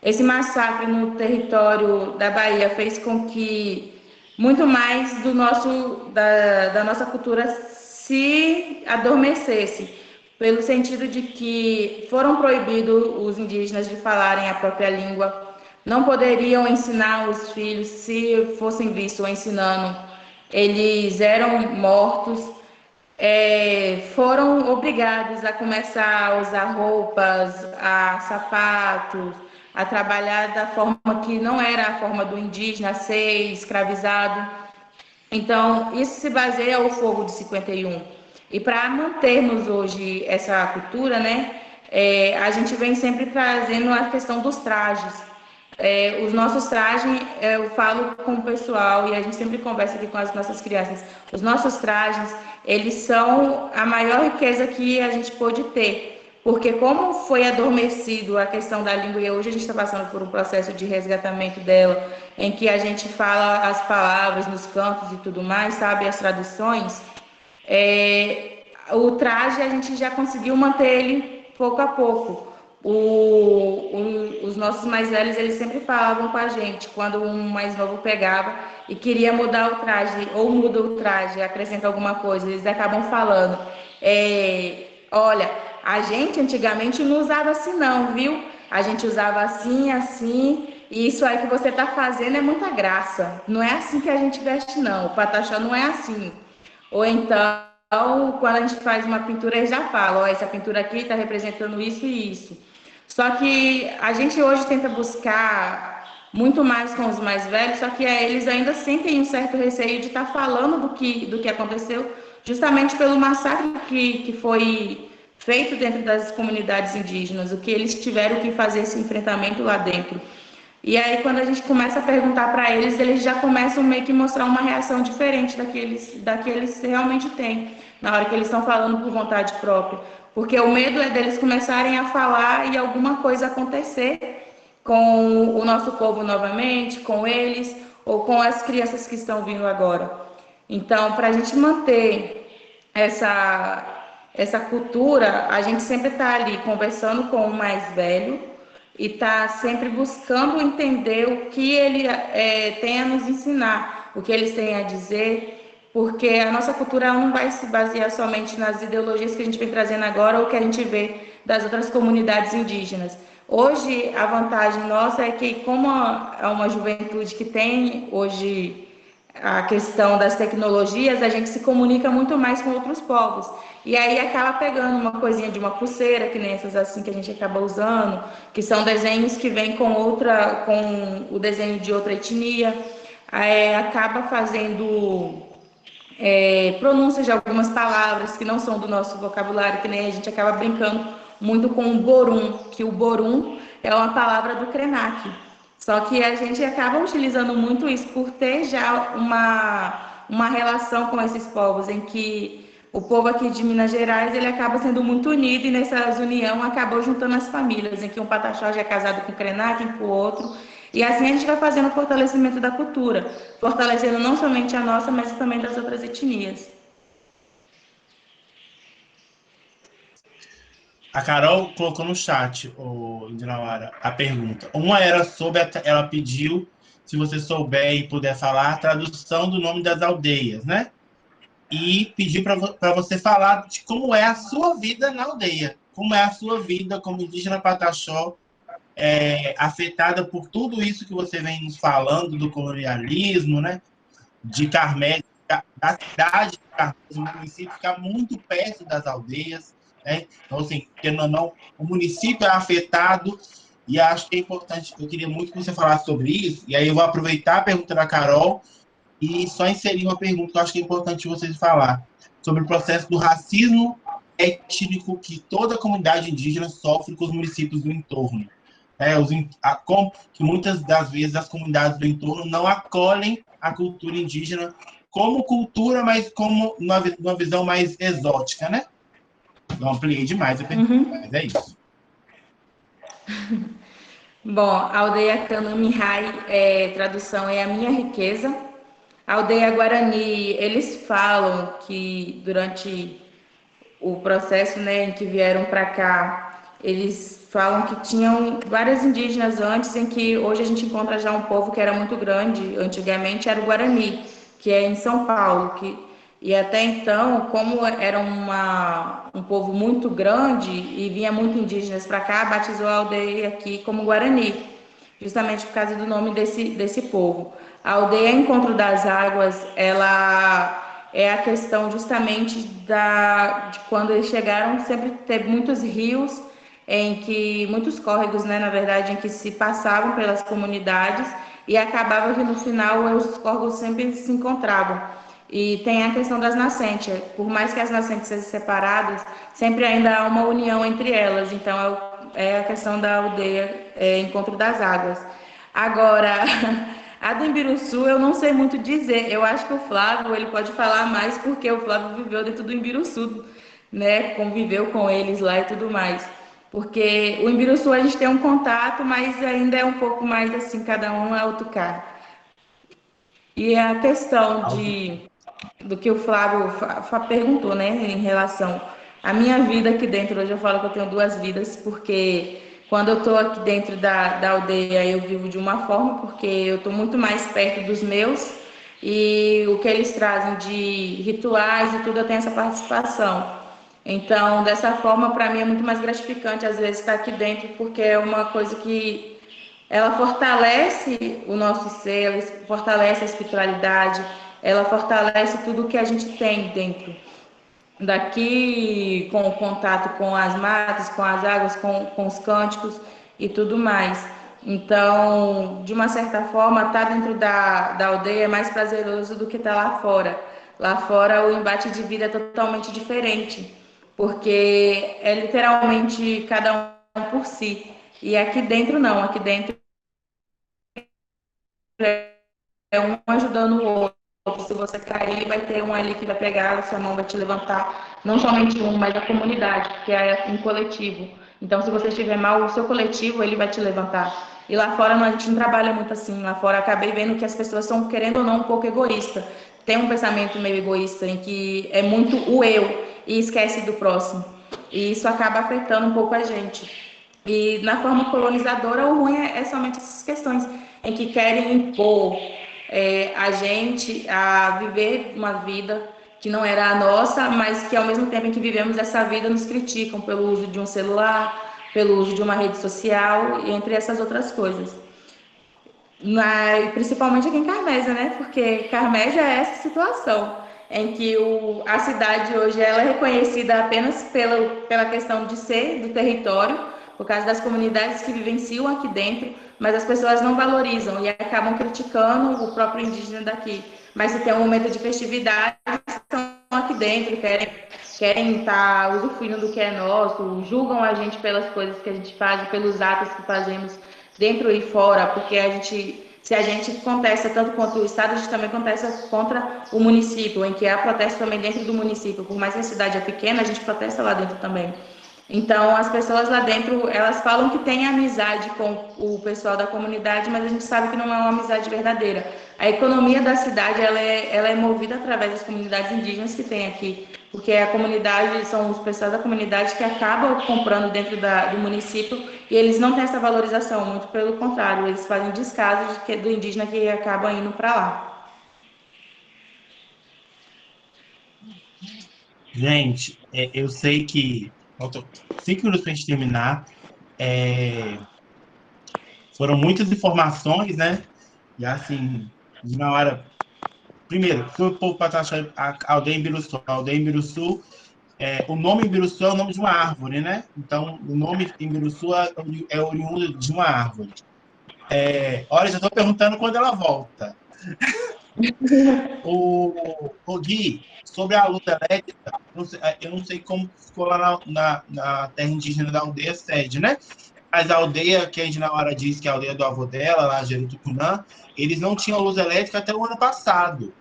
Esse massacre no território da Bahia fez com que muito mais da nossa cultura se adormecesse, pelo sentido de que foram proibidos os indígenas de falarem a própria língua, não poderiam ensinar os filhos, se fossem vistos ensinando, eles eram mortos. Foram obrigados a começar a usar roupas, a sapatos, a trabalhar da forma que não era a forma do indígena, a ser escravizado. Então, isso se baseia no Fogo de 51. E para mantermos hoje essa cultura, né, a gente vem sempre trazendo a questão dos trajes. Os nossos trajes, eu falo com o pessoal e a gente sempre conversa aqui com as nossas crianças. Os nossos trajes, eles são a maior riqueza que a gente pôde ter, porque como foi adormecido a questão da língua e hoje a gente está passando por um processo de resgatamento dela, em que a gente fala as palavras nos cantos e tudo mais, sabe, as traduções, o traje a gente já conseguiu manter ele pouco a pouco. Os nossos mais velhos, eles sempre falavam com a gente, quando um mais novo pegava e queria mudar o traje, ou muda o traje, acrescenta alguma coisa, eles acabam falando, olha, a gente antigamente não usava assim não, viu? A gente usava assim, assim, e isso aí que você tá fazendo é muita graça. Não é assim que a gente veste não, o pataxó não é assim. Ou então, quando a gente faz uma pintura, eles já falam, essa pintura aqui está representando isso e isso. Só que a gente hoje tenta buscar muito mais com os mais velhos, só que eles ainda sentem um certo receio de estar falando do que aconteceu, justamente pelo massacre que foi feito dentro das comunidades indígenas, o que eles tiveram que fazer esse enfrentamento lá dentro. E aí, quando a gente começa a perguntar para eles, eles já começam meio que mostrar uma reação diferente da que eles realmente têm, na hora que eles estão falando por vontade própria. Porque o medo é deles começarem a falar e alguma coisa acontecer com o nosso povo novamente, com eles, ou com as crianças que estão vindo agora. Então, para a gente manter essa cultura, a gente sempre está ali conversando com o mais velho, e está sempre buscando entender o que ele tem a nos ensinar, o que eles têm a dizer, porque a nossa cultura ela não vai se basear somente nas ideologias que a gente vem trazendo agora ou que a gente vê das outras comunidades indígenas. Hoje, a vantagem nossa é que, como é uma juventude que tem hoje a questão das tecnologias, a gente se comunica muito mais com outros povos. E aí acaba pegando uma coisinha de uma pulseira, que nem essas assim que a gente acaba usando, que são desenhos que vêm com o desenho de outra etnia, acaba fazendo pronúncias de algumas palavras que não são do nosso vocabulário, que nem a gente acaba brincando muito com o borum, que o borum é uma palavra do Krenak. Só que a gente acaba utilizando muito isso por ter já uma relação com esses povos, em que o povo aqui de Minas Gerais ele acaba sendo muito unido e nessa união acabou juntando as famílias, em que um pataxó já é casado com o Krenak, com o outro. E assim a gente vai fazendo o fortalecimento da cultura, fortalecendo não somente a nossa, mas também das outras etnias. A Carol colocou no chat, Indinawara, a pergunta. Uma era sobre, ela pediu, se você souber e puder falar, a tradução do nome das aldeias, né? E pediu para você falar de como é a sua vida na aldeia, como é a sua vida como indígena pataxó, afetada por tudo isso que você vem nos falando, do colonialismo, né? De Carmé, da cidade de Carmé, o município fica muito perto das aldeias, né? Então, assim, querendo ou não, o município é afetado e acho que é importante, eu queria muito que você falasse sobre isso, e aí eu vou aproveitar a pergunta da Carol e só inserir uma pergunta que eu acho que é importante vocês falar, sobre o processo do racismo étnico que toda a comunidade indígena sofre com os municípios do entorno. Que muitas das vezes as comunidades do entorno não acolhem a cultura indígena como cultura, mas como uma visão mais exótica, né? Não ampliei demais a pergunta, mas é isso. Bom, a aldeia Kanamihai, tradução é a minha riqueza. A aldeia Guarani, eles falam que durante o processo, né, em que vieram para cá, eles falam que tinham várias indígenas antes, em que hoje a gente encontra já um povo que era muito grande, antigamente era o Guarani, que é em São Paulo, e até então, como era um povo muito grande e vinha muito indígenas para cá, batizou a aldeia aqui como Guarani, justamente por causa do nome desse povo. A aldeia Encontro das Águas, ela é a questão justamente de quando eles chegaram, sempre teve muitos rios, muitos córregos, né, na verdade, em que se passavam pelas comunidades e acabava que no final os córregos sempre se encontravam. E tem a questão das nascentes, por mais que as nascentes sejam separadas, sempre ainda há uma união entre elas, então é a questão da aldeia Encontro das Águas. Agora, a do Imbiruçu eu não sei muito dizer, eu acho que o Flávio ele pode falar mais, porque o Flávio viveu dentro do Imbiruçu, né, conviveu com eles lá e tudo mais. Porque o Imbiruçu a gente tem um contato, mas ainda é um pouco mais assim, cada um é outro cara. E a questão do que o Flávio perguntou, né, em relação à minha vida aqui dentro, hoje eu falo que eu tenho duas vidas, porque quando eu estou aqui dentro da aldeia eu vivo de uma forma, porque eu estou muito mais perto dos meus, e o que eles trazem de rituais e tudo, eu tenho essa participação. Então, dessa forma, para mim é muito mais gratificante, às vezes, estar aqui dentro, porque é uma coisa que ela fortalece o nosso ser, ela fortalece a espiritualidade, ela fortalece tudo que a gente tem dentro. Daqui, com o contato com as matas, com as águas, com os cânticos e tudo mais. Então, de uma certa forma, estar dentro da aldeia é mais prazeroso do que estar lá fora. Lá fora, o embate de vida é totalmente diferente, porque é literalmente cada um por si. E aqui dentro, não. Aqui dentro é um ajudando o outro. Se você cair, vai ter um ali que vai pegar, a sua mão vai te levantar. Não somente um, mas a comunidade, porque é um coletivo. Então, se você estiver mal, o seu coletivo, ele vai te levantar. E lá fora, a gente não trabalha muito assim. Lá fora, acabei vendo que as pessoas são, querendo ou não, um pouco egoístas. Tem um pensamento meio egoísta, em que é muito o eu, e esquece do próximo. E isso acaba afetando um pouco a gente. E na forma colonizadora, o ruim é somente essas questões, em que querem impor a gente a viver uma vida que não era a nossa, mas que ao mesmo tempo em que vivemos essa vida nos criticam pelo uso de um celular, pelo uso de uma rede social, e entre essas outras coisas. principalmente aqui em Carmésia, né? Porque Carmésia é essa situação em que a cidade hoje ela é reconhecida apenas pela questão de ser do território, por causa das comunidades que vivenciam aqui dentro, mas as pessoas não valorizam e acabam criticando o próprio indígena daqui. Mas se tem um momento de festividade, estão aqui dentro, querem estar usufruindo do que é nosso, julgam a gente pelas coisas que a gente faz, pelos atos que fazemos dentro e fora, porque se a gente contesta tanto contra o Estado, a gente também contesta contra o município, em que há protesto também dentro do município. Por mais que a cidade é pequena, a gente protesta lá dentro também. Então, as pessoas lá dentro, elas falam que têm amizade com o pessoal da comunidade, mas a gente sabe que não é uma amizade verdadeira. A economia da cidade, ela é movida através das comunidades indígenas que tem aqui, porque a comunidade, são os pessoal da comunidade que acabam comprando dentro do município e eles não têm essa valorização, muito pelo contrário, eles fazem descaso do indígena que acaba indo para lá. Gente, eu sei que faltam 5 minutos para a gente terminar. Foram muitas informações, né? E assim, na hora. Primeiro, se o povo passar a aldeia em Biruçu. A aldeia em Biruçu, o nome Ibiruçu é o nome de uma árvore, né? Então, o nome Ibiruçu é oriundo de uma árvore. Olha, já estou perguntando quando ela volta. O Gui, sobre a luta elétrica, eu não sei como ficou lá na terra indígena da aldeia sede, né? Mas a aldeia, que a gente na hora disse que é a aldeia do avô dela, lá, Jerutucunã, eles não tinham luz elétrica até o ano passado.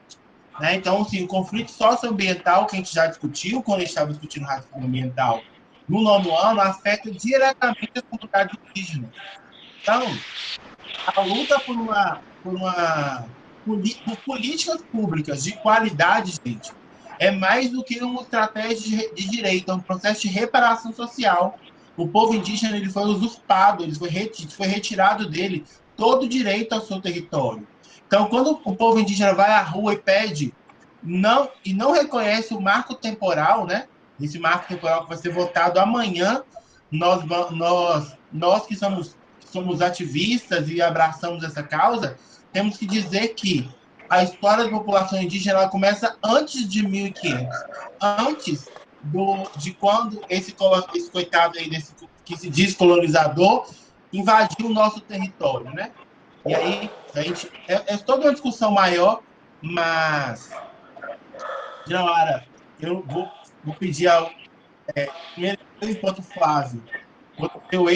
Né? Então, assim, o conflito socioambiental que a gente já discutiu, quando a gente estava discutindo racismo ambiental no 9º ano, afeta diretamente as comunidades indígenas. Então, a luta por políticas públicas de qualidade, gente, é mais do que uma estratégia de direito, é um processo de reparação social. O povo indígena ele foi usurpado, ele foi retirado dele todo o direito ao seu território. Então, quando o povo indígena vai à rua e pede e não reconhece o marco temporal, né? Esse marco temporal que vai ser votado amanhã, nós que somos ativistas e abraçamos essa causa, temos que dizer que a história da população indígena ela começa antes de 1500, antes de quando esse coitado aí que se diz colonizador invadiu o nosso território, né? E aí a gente é toda uma discussão maior, mas Januara, eu vou pedir ao primeiro enquanto Flávio, eu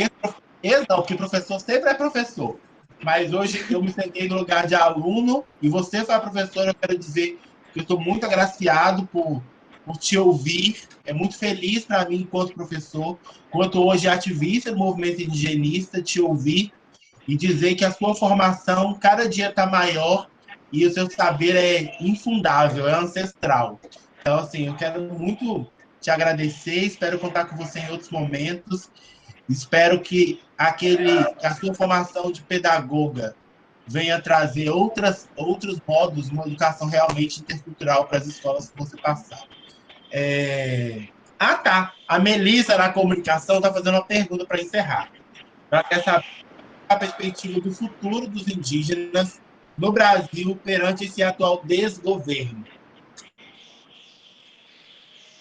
não, que professor sempre é professor. Mas hoje eu me sentei no lugar de aluno e você foi a professora. Eu quero dizer que eu estou muito agraciado por te ouvir. É muito feliz para mim, enquanto professor, quanto hoje ativista do movimento indigenista, te ouvir e dizer que a sua formação cada dia está maior e o seu saber é infundável, é ancestral. Então, assim, eu quero muito te agradecer, espero contar com você em outros momentos. Espero que a sua formação de pedagoga venha trazer outros modos, uma educação realmente intercultural para as escolas que você passar. Tá. A Melissa, na comunicação, está fazendo uma pergunta para encerrar. Ela quer saber a perspectiva do futuro dos indígenas no Brasil perante esse atual desgoverno.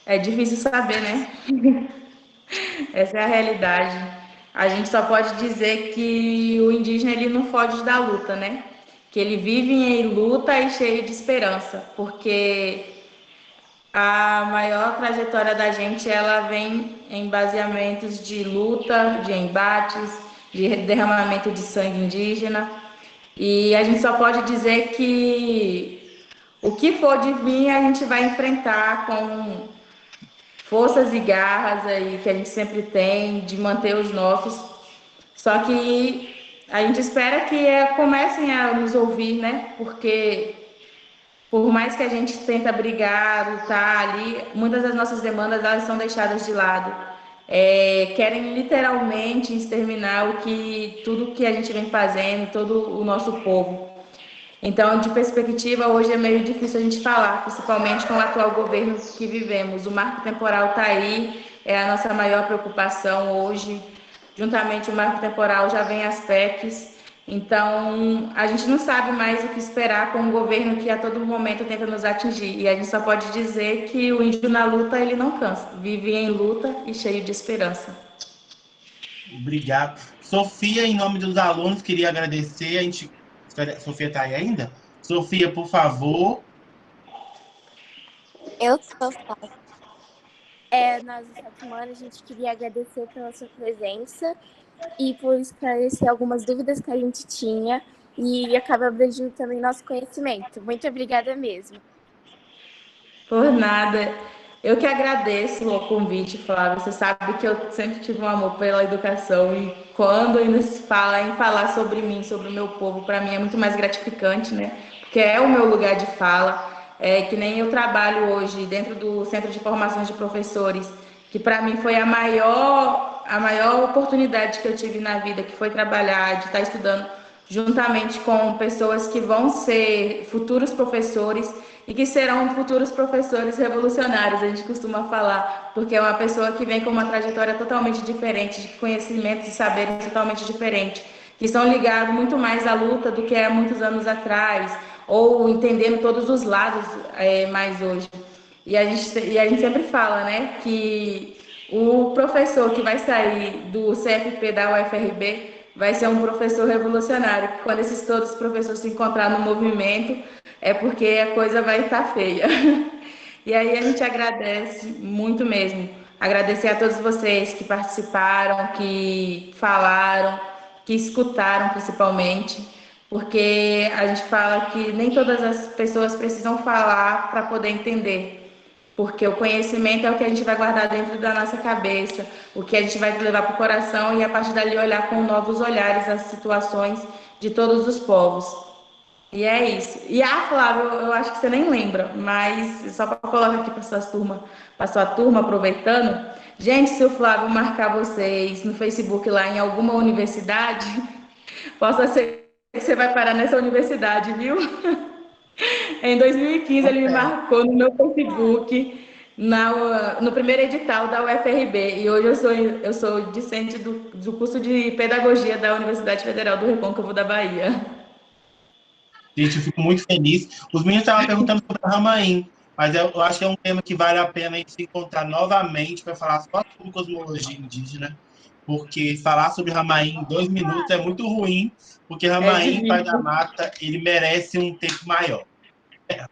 É difícil saber, né? Essa é a realidade. A gente só pode dizer que o indígena ele não foge da luta, né? Que ele vive em luta e cheio de esperança, porque a maior trajetória da gente ela vem em baseamentos de luta, de embates, de derramamento de sangue indígena. E a gente só pode dizer que o que for de vir a gente vai enfrentar com forças e garras aí que a gente sempre tem de manter os nossos. Só que a gente espera que comecem a nos ouvir, né? Porque por mais que a gente tenta brigar, lutar ali, muitas das nossas demandas elas são deixadas de lado. Querem literalmente exterminar tudo que a gente vem fazendo, todo o nosso povo. Então, de perspectiva, hoje é meio difícil a gente falar, principalmente com o atual governo que vivemos. O marco temporal está aí, é a nossa maior preocupação hoje. Juntamente o marco temporal já vem as PECs. Então, a gente não sabe mais o que esperar com um governo que a todo momento tenta nos atingir. E a gente só pode dizer que o índio na luta, ele não cansa. Vive em luta e cheio de esperança. Obrigado. Sofia, em nome dos alunos, queria agradecer. Sofia está aí ainda? Sofia, por favor. Eu sou Flávia. Nós, do Sétimo Ano, a gente queria agradecer pela sua presença e por esclarecer algumas dúvidas que a gente tinha e acaba abrangendo também nosso conhecimento. Muito obrigada mesmo. Por nada. Eu que agradeço o convite, Flávia. Você sabe que eu sempre tive um amor pela educação e quando ainda se fala em falar sobre mim, sobre o meu povo, para mim é muito mais gratificante, né? Porque é o meu lugar de fala. É que nem eu trabalho hoje dentro do Centro de Formação de Professores, que para mim foi a maior oportunidade que eu tive na vida, que foi trabalhar, de estar estudando juntamente com pessoas que vão ser futuros professores e que serão futuros professores revolucionários, a gente costuma falar, porque é uma pessoa que vem com uma trajetória totalmente diferente, de conhecimentos e saberes totalmente diferentes, que são ligados muito mais à luta do que há muitos anos atrás, ou entendendo todos os lados mais hoje. E a gente sempre fala, né, que o professor que vai sair do CFP da UFRB vai ser um professor revolucionário, que quando esses todos os professores se encontrar no movimento, é porque a coisa vai estar feia. E aí a gente agradece muito mesmo. Agradecer a todos vocês que participaram, que falaram, que escutaram principalmente, porque a gente fala que nem todas as pessoas precisam falar para poder entender. Porque o conhecimento é o que a gente vai guardar dentro da nossa cabeça, o que a gente vai levar para o coração e a partir dali olhar com novos olhares as situações de todos os povos. E é isso. E Flávio, eu acho que você nem lembra, mas só para colocar aqui para sua turma, aproveitando, gente, se o Flávio marcar vocês no Facebook lá em alguma universidade, possa ser que você vai parar nessa universidade, viu? Em 2015, ele me marcou no meu Facebook, no primeiro edital da UFRB. E hoje eu sou discente do curso de Pedagogia da Universidade Federal do Recôncavo da Bahia. Gente, eu fico muito feliz. Os meninos estavam perguntando sobre a Ramain, mas eu acho que é um tema que vale a pena a gente se encontrar novamente para falar só sobre cosmologia indígena, porque falar sobre Ramain em 2 minutos é muito ruim, porque Ramain, Pai da Mata, ele merece um tempo maior.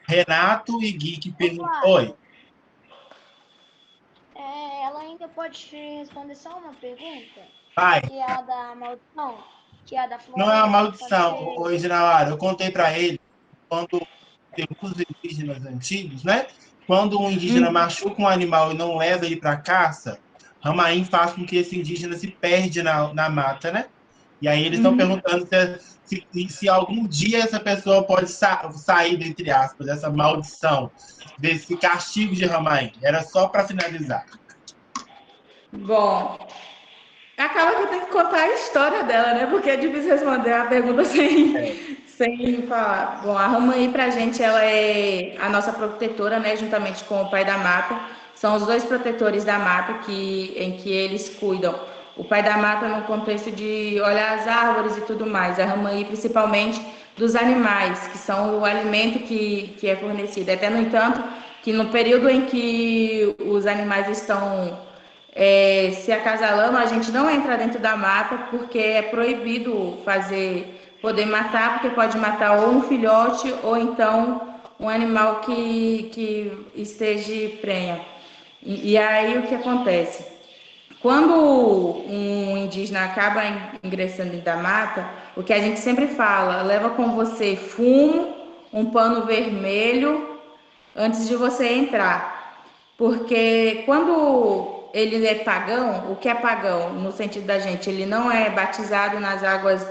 Renato e Gui que perguntam. Oi. Ela ainda pode te responder só uma pergunta? Vai. Que é a da maldição? Que é a da floresta? Não é uma maldição, original. Eu contei para ele, quando tem os indígenas antigos, né? Quando um indígena machuca um animal e não leva ele para caça, Ramain faz com que esse indígena se perde na mata, né? E aí eles estão perguntando se algum dia essa pessoa pode sair, entre aspas, dessa maldição, desse castigo de Ramain. Era só para finalizar. Bom, acaba que eu tenho que contar a história dela, né? Porque é difícil responder a pergunta sem falar. Bom, a Ramain, pra gente, ela é a nossa protetora, né? Juntamente com o Pai da Mata. São os 2 protetores da mata em que eles cuidam. O Pai da Mata no contexto de olhar as árvores e tudo mais. A Ramain, principalmente, dos animais, que são o alimento que é fornecido. Até, no entanto, que no período em que os animais estão se acasalando, a gente não entra dentro da mata, porque é proibido poder matar, porque pode matar ou um filhote, ou então um animal que esteja prenha. E aí o que acontece? Quando um indígena acaba ingressando dentro da mata, o que a gente sempre fala, leva com você fumo, um pano vermelho, antes de você entrar. Porque quando ele é pagão, o que é pagão? No sentido da gente, ele não é batizado nas águas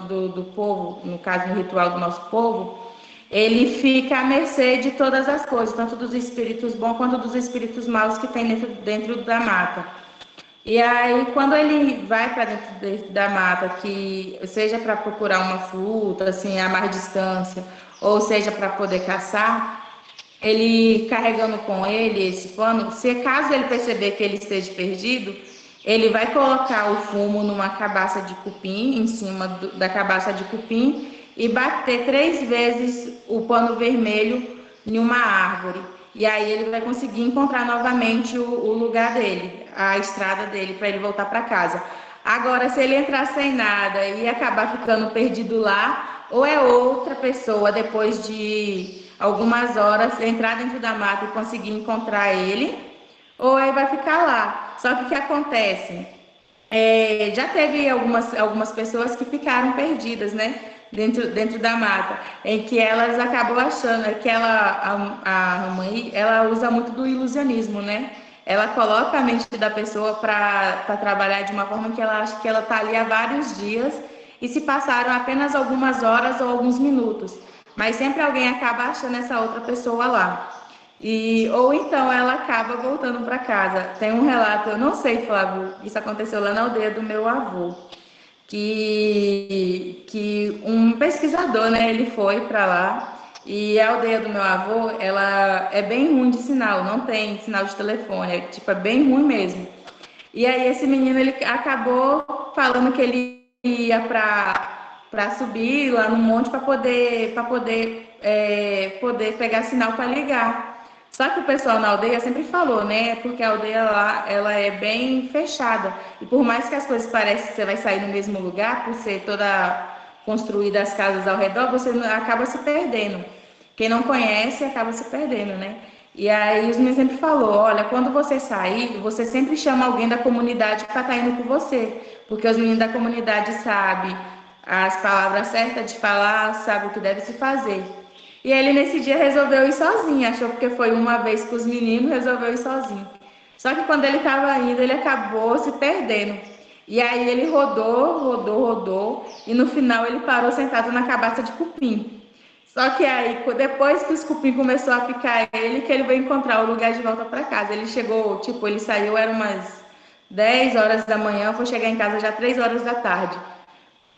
do povo, no caso, no ritual do nosso povo, ele fica à mercê de todas as coisas, tanto dos espíritos bons quanto dos espíritos maus que tem dentro da mata. E aí, quando ele vai para dentro da mata, que seja para procurar uma fruta, assim, a mais distância, ou seja para poder caçar, ele carregando com ele esse pano, se caso ele perceber que ele esteja perdido, Ele vai colocar o fumo numa cabaça de cupim, em cima da cabaça de cupim, e bater 3 vezes o pano vermelho em uma árvore. E aí ele vai conseguir encontrar novamente o lugar dele, a estrada dele, para ele voltar para casa. Agora, se ele entrar sem nada e acabar ficando perdido lá, ou é outra pessoa, depois de algumas horas, entrar dentro da mata e conseguir encontrar ele, ou aí vai ficar lá. Só que o que acontece? Já teve algumas pessoas que ficaram perdidas, né? Dentro da mata, em que elas acabam achando que a mãe, ela usa muito do ilusionismo, né? Ela coloca a mente da pessoa para trabalhar de uma forma que ela acha que ela está ali há vários dias e se passaram apenas algumas horas ou alguns minutos. Mas sempre alguém acaba achando essa outra pessoa lá. Ou então ela acaba voltando para casa. Tem um relato, eu não sei, Flávio, isso aconteceu lá na aldeia do meu avô, que um pesquisador, né, ele foi para lá e a aldeia do meu avô, ela é bem ruim de sinal, não tem sinal de telefone, é bem ruim mesmo. E aí esse menino, ele acabou falando que ele ia para subir lá no monte para poder pegar sinal para ligar. Só que o pessoal na aldeia sempre falou, né? Porque a aldeia lá, ela é bem fechada. E por mais que as coisas pareçam que você vai sair no mesmo lugar, por ser toda construída as casas ao redor, você acaba se perdendo. Quem não conhece acaba se perdendo, né? E aí os meninos sempre falou, olha, quando você sair, você sempre chama alguém da comunidade para estar indo com você, porque os meninos da comunidade sabem as palavras certas de falar, sabem o que deve se fazer. E ele nesse dia resolveu ir sozinho, achou que foi uma vez com os meninos, resolveu ir sozinho. Só que quando ele estava indo, ele acabou se perdendo. E aí ele rodou, e no final ele parou sentado na cabaça de cupim. Só que aí, depois que os cupim começou a picar ele, que ele veio encontrar o lugar de volta para casa. Ele chegou, ele saiu, era umas 10 horas da manhã, foi chegar em casa já 3 horas da tarde.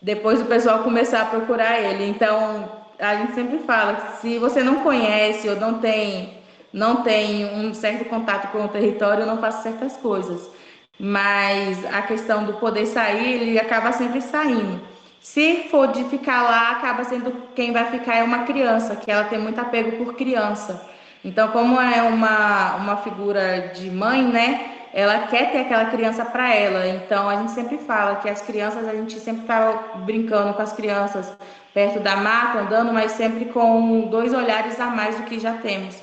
Depois o pessoal começar a procurar ele. Então, a gente sempre fala que se você não conhece ou não tem um certo contato com o território, não faça certas coisas. Mas a questão do poder sair, ele acaba sempre saindo. Se for de ficar lá, acaba sendo quem vai ficar é uma criança, que ela tem muito apego por criança. Então, como é uma figura de mãe, né? Ela quer ter aquela criança para ela. Então, a gente sempre fala que as crianças, a gente sempre está brincando com as crianças perto da mata, andando, mas sempre com 2 olhares a mais do que já temos.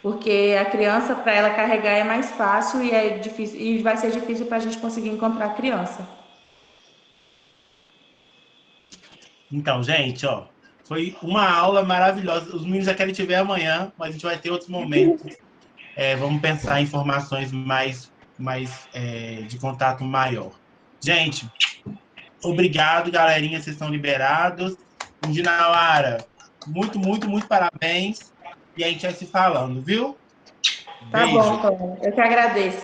Porque a criança, para ela carregar, é mais fácil e é difícil, e vai ser difícil para a gente conseguir encontrar a criança. Então, gente, ó, foi uma aula maravilhosa. Os meninos já querem te ver amanhã, mas a gente vai ter outros momentos. Vamos pensar em informações mais de contato maior. Gente, obrigado, galerinha, vocês estão liberados. Indinauara, muito, muito, muito parabéns. E a gente vai se falando, viu? Tá Beijo. bom, Tom. Eu que agradeço.